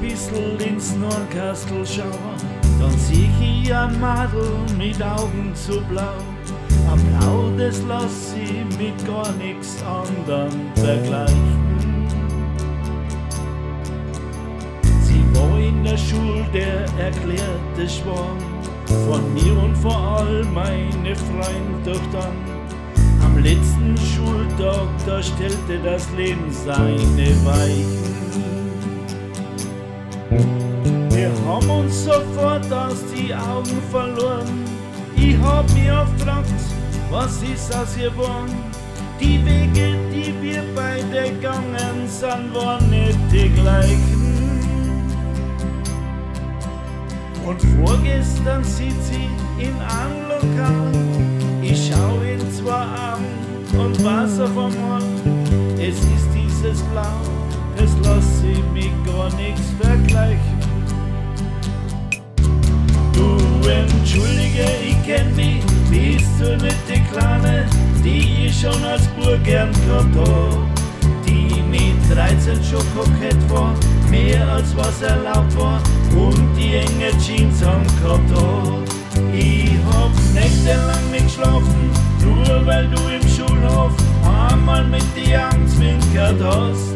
bissl ins Nordkastel schau, dann sieh ich ein Madel mit Augen zu blau. Ein Blau, das lass ich mit gar nix anderem vergleichen. Sie war in der Schule der erklärte Schwarm, von mir und vor all meine Freunde. Doch dann, am letzten Schultag, da stellte das Leben seine Weichen. Wir haben uns sofort aus die Augen verloren. Ich hab mich oft gefragt, was ist aus ihr geworden? Die Wege, die wir beide gegangen sind, waren nicht die gleichen. Und vorgestern sitzt sie in einem Lokal. Ich schau in zwei Augen und weiß auf einmal, es ist dieses Blau, das lass ich mit gar nichts vergleichen. Du entschuldige, ich kenn mich, bist du nicht die Kleine, die ich schon als Bub gern gehabt hab, die mit 13 schon kokett war, mehr als was erlaubt war und die enge Jeans angehabt hat. Ich hab nächtelang nicht geschlafen, nur weil du im Schulhof einmal mit die Augen zwinkert hast.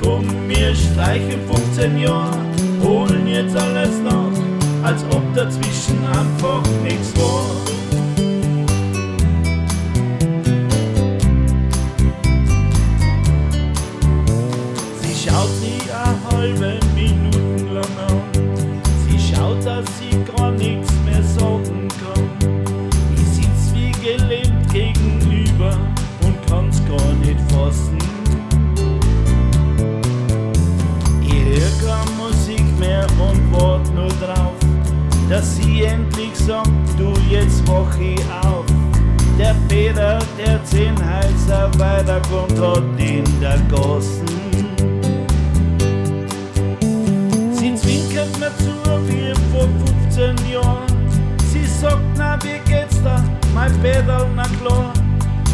Komm, wir streichen 15 Jahre, holen jetzt alles nach, als ob dazwischen einfach nichts war. Sie schaut nie eine halbe Minute lang an, sie schaut, dass sie gar nichts mehr sagen kann. Ich sitz wie gelähmt gegenüber und kann's gar nicht fassen. Ich hör keine Musik mehr und wart nur drauf, dass sie endlich sagt, du, jetzt wach ich auf. Der Peter, der 10 Häuser weiterkommt, hat in der Gassen. Sie zwinkert mir zu wie vor 15 Jahren. Sie sagt, na, wie geht's da, mein Peter, na klar.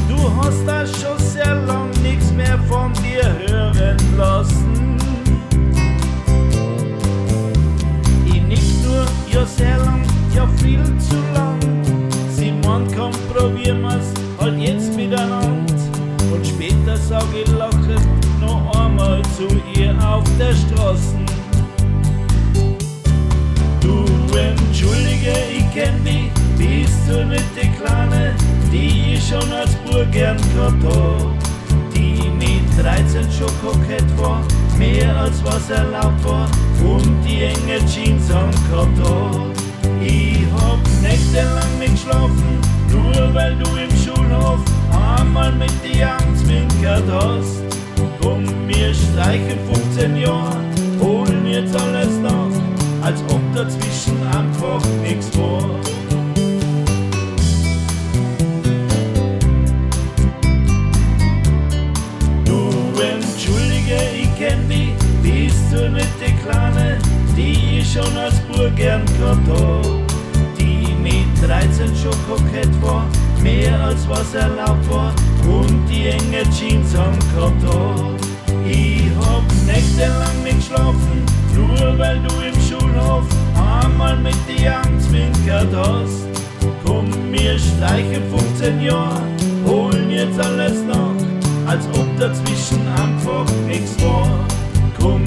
Du hast da schon sehr lang nichts mehr von dir hören lassen. Ja, sehr lang, ja viel zu lang. Sie meint, komm, probieren wir's halt jetzt miteinander. Und später sag ich lachend noch einmal zu ihr auf der Straße. Du entschuldige, ich kenn dich, bist du nicht die Kleine, die ich schon als Bub gern gehabt hab, die mit 13 schon kokett war, mehr als was erlaubt war und die enge Jeans angehabt hat. Ich hab nächtelang nicht geschlafen, nur weil du im Schulhof einmal mit die Augen zwinkert hast. Komm, wir streichen 15 Jahre, holen jetzt alles nach, als ob dazwischen einfach nichts war. Kenn dich, bist du nicht die Kleine, die ich schon als Bub gern gehabt hab, die mit 13 schon kokett war, mehr als was erlaubt war und die enge Jeans angehabt hat. Ich hab nächtelang nicht geschlafen, nur weil du im Schulhof einmal mit die Augen zwinkert hast. Komm, wir streichen 15 Jahre, holen jetzt alles nach, als ob dazwischen einfach nichts war. Komm,